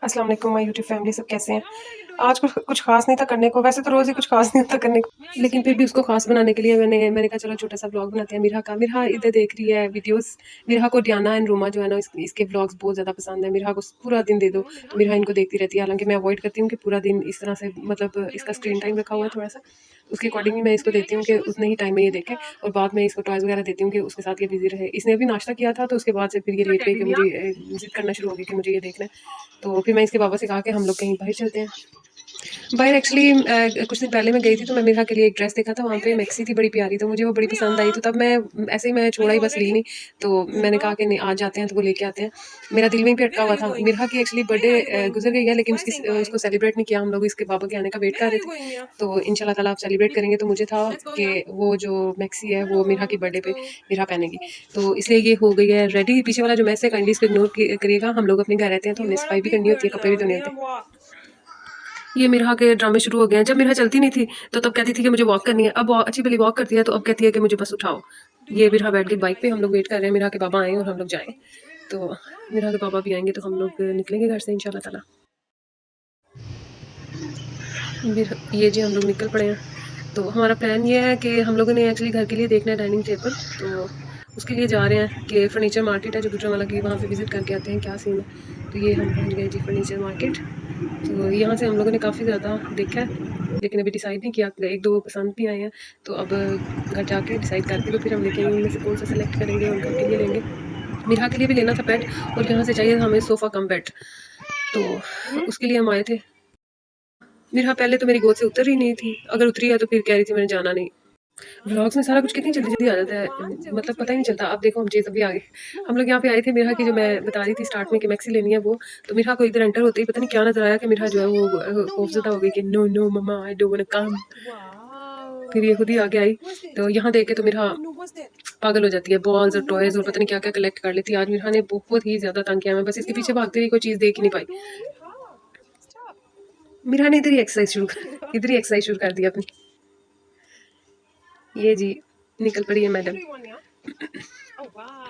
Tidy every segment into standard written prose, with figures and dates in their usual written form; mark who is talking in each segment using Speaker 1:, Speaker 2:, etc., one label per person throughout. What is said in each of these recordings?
Speaker 1: अस्सलाम वालेकुम my YouTube family, सब कैसे हैं? आज कुछ ख़ास नहीं था करने को, वैसे तो रोज़ ही कुछ ख़ास नहीं होता करने को, लेकिन फिर भी उसको ख़ास बनाने के लिए मैंने कहा चलो छोटा-सा व्लॉग बनाते हैं मिरहा का। मिरहा इधर देख रही है वीडियोज़। मिरहा को डियाना एंड रोमा जो है ना इसके व्लॉग्स बहुत ज़्यादा पसंद है। मिरहा को पूरा दिन दे दो तो मिरहा इनको देखती रहती है। हालाँकि मैं अवॉइड करती हूँ कि पूरा दिन इस तरह से मतलब इसका स्क्रीन टाइम रखा हुआ है थोड़ा-सा, उसके अकॉर्डिंग ही मैं इसको देती हूँ कि उतने ही टाइम में ये देखे और बाद में इसको टॉयज़ वगैरह देती हूँ कि उसके साथ ये बिज़ी रहे। इसने अभी नाश्ता किया था तो उसके बाद से फिर ये लेट गई कि मुझे ज़िद करना शुरू हो गई कि मुझे ये देखना है। तो फिर मैं इसके पापा से कहा कि हम लोग कहीं बाहर चलते हैं। बाहर एक्चुअली कुछ दिन पहले मैं गई थी तो मैं मिरहा के लिए एक ड्रेस देखा था, वहाँ पे मैक्सी थी बड़ी प्यारी, तो मुझे वो बड़ी पसंद आई। तो तब मैं ऐसे ही मैं छोड़ा ही, बस ली नहीं। तो मैंने कहा कि नहीं आज जाते हैं तो वो लेके आते हैं। मेरा दिल वहीं पे अटका हुआ था। मिरहा की एक्चुअली बर्थडे गुजर गई है, लेकिन उसको सेलिब्रेट नहीं किया। हम लोग इसके पापा के आने का वेट कर रहे थे। तो इंशाल्लाह ताला आप सेलिब्रेट करेंगे। तो मुझे था कि वो जो मैक्सी है वो मिरहा की बर्थडे पे मिरहा पहनेगी, तो इसलिए ये हो गई है रेडी। पीछे वाला जो मैस है काइंडली इसको इग्नोर करिएगा। हम लोग अपने घर रहते हैं तो हमें सफाई भी करनी होती है, कपड़े भी धोने होते हैं। ये मिरहा के ड्रामे शुरू हो गए हैं। जब मिरहा चलती नहीं थी तो तब कहती थी कि मुझे वॉक करनी है, अब अच्छी भली वॉक करती है तो अब कहती है कि मुझे बस उठाओ। ये मिरहा बैठ गई बाइक पे, हम लोग वेट कर रहे हैं मिरहा के पापा आए और हम लोग जाएं। तो मिरहा के पापा भी आएंगे तो हम लोग निकलेंगे घर से इंशाल्लाह ताला। ये जी हम लोग निकल पड़े हैं। तो हमारा प्लान ये है कि हम लोगों ने एक्चुअली घर के लिए देखना है डाइनिंग टेबल, तो उसके लिए जा रहे हैं कि फर्नीचर मार्केट है जो गुजरांवाला की, वहाँ पे विज़िट करके आते हैं क्या सीन है। तो ये हम पहुँच गए जी फर्नीचर मार्केट। तो यहाँ से हम लोगों ने काफ़ी ज़्यादा देखा है लेकिन अभी डिसाइड नहीं किया, एक दो पसंद भी आए हैं। तो अब घर जाके डिसाइड करके तो फिर हम लेके उनमें से कौन सा सेलेक्ट करेंगे और घर के लिए लेंगे। मिरहा के लिए भी लेना था बेड और यहाँ से चाहिए था हमें सोफ़ा कम बेड, तो उसके लिए हम आए थे। मिरहा पहले तो मेरी गोद से उतर ही नहीं थी, अगर उतरी है तो फिर कह रही थी मैंने जाना नहीं। व्लॉग्स में सारा कुछ कितनी जल्दी-जल्दी आ जाता है, मतलब पता ही नहीं चलता। अब देखो हम चीज़ अभी आ गए। हम लोग यहाँ पे आए थे मिरहा की, जो मैं बता रही थी स्टार्ट में कि मैक्सी लेनी है वो। तो मिरहा को इधर एंटर होते ही पता नहीं क्या नज़र आया कि मिरहा जो है वो खौफज़दा हो गई कि no no mama I don't wanna come. फिर ये खुद ही आगे आई। तो यहाँ देख के तो मिरहा पागल हो जाती है, बॉल्स और टॉयज़ और पता नहीं क्या-क्या कलेक्ट कर लेती है। आज मिरहा ने बहुत ही ज़्यादा तंग किया। मैं बस इसके पीछे भागते हुए कोई चीज़ देख ही नहीं पाई। मिरहा ने इधर ही एक्सरसाइज शुरू कर दी अपनी। ये जी निकल पड़ी है मैडम।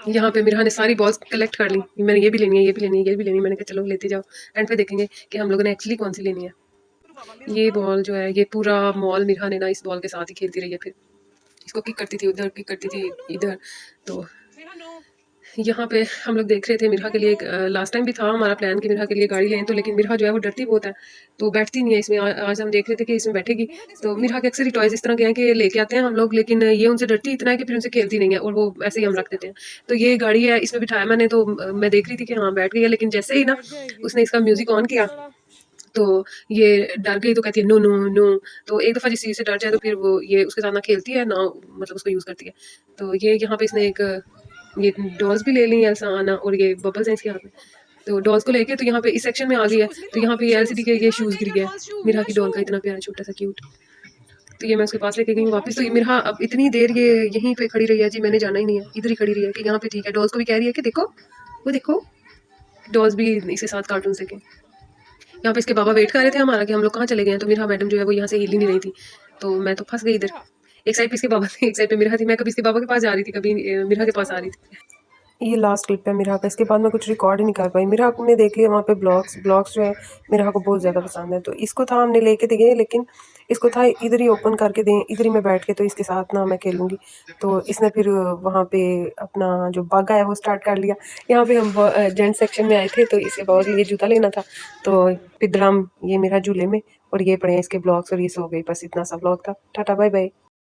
Speaker 1: यहाँ पे मिरहा ने सारी बॉल्स कलेक्ट कर ली। मैंने ये भी लेनी है, ये भी लेनी है, ये भी लेनी है। मैंने कहा चलो लेते जाओ, एंड पे देखेंगे कि हम लोगों ने एक्चुअली कौन सी लेनी है। ये बॉल जो है, ये पूरा मॉल मिरहा ने ना इस बॉल के साथ ही खेलती रही है। फिर इसको किक करती थी उधर, किक करती थी इधर। तो यहाँ पे हम लोग देख रहे थे मिरहा के लिए लास्ट टाइम भी था हमारा प्लान कि मिरहा के लिए गाड़ी लें, तो लेकिन मिरहा जो है वो डरती बहुत है तो बैठती नहीं है इसमें। आज हम देख रहे थे कि इसमें बैठेगी। तो मिरहा के अक्सर ही टॉयज इस तरह के हैं कि लेके आते हैं हम लोग, लेकिन ये उनसे डरती इतना है कि फिर उनसे खेलती नहीं है और वो ऐसे ही हम रख देते हैं। तो ये गाड़ी है, इसमें बिठाया मैंने, तो मैं देख रही थी कि हाँ बैठ गई है, लेकिन जैसे ही ना उसने इसका म्यूजिक ऑन किया तो ये डर गई, तो कहती है नो नो नो। तो एक दफ़ा जिस चीज़ से डर जाए तो फिर वो ये उसके साथ ना खेलती है ना मतलब उसको यूज़ करती है। तो ये यहाँ पे इसने ये डॉल्स भी ले ली है एल्साना, और ये बबल्स हैं इसके हाथ में। तो डॉल्स को लेके तो यहाँ पे इस सेक्शन में आ गई है। तो यहाँ पे एलसीडी के ये शूज़ गिर गया है मिरहा की डॉल का, इतना प्यारा छोटा सा क्यूट। तो ये मैं उसके पास लेके गई हूँ वापस। तो ये मिरहा अब इतनी देर ये यहीं पे खड़ी रही है जी, मैंने जाना ही नहीं है, इधर ही खड़ी रही है कि यहाँ पे ठीक है। डॉल्स को भी कह रही है कि देखो वो देखो, डॉल्स भी इसके साथ कार्टून देखें। यहाँ पे इसके बाबा वेट कर रहे थे हमारा कि हम लोग कहाँ चले गए हैं। तो मिरहा मैडम जो है वो यहाँ से हिल ही नहीं रही थी, तो मैं तो फंस गई इधर। एक साइड पे इसके बाबा थे, एक साइड पे मिरहा थी। मैं कभी इसके बाबा के पास जा रही थी, कभी मिरहा के पास आ रही थी। ये लास्ट क्लिप है मिरहा का, इसके बाद मैं कुछ रिकॉर्ड ही नहीं कर पाई। मिरहा ने देख लिया वहाँ पे ब्लॉग्स जो है मिरहा को बहुत ज़्यादा पसंद है, तो इसको था हमने लेके दिए, लेकिन इसको था इधर ही ओपन करके दें, इधर ही मैं बैठ के तो इसके साथ ना मैं खेलूँगी। तो इसने फिर वहाँ पे अपना जो बागा है वो स्टार्ट कर लिया। यहाँ पे हम जेंट सेक्शन में आए थे तो इसके बाद ये जूता लेना था, तो फिर हम ये मेरा झूले में और ये पड़े हैं इसके ब्लॉग्स, और ये सो गई। बस इतना सा ब्लॉग था। Tata bye bye.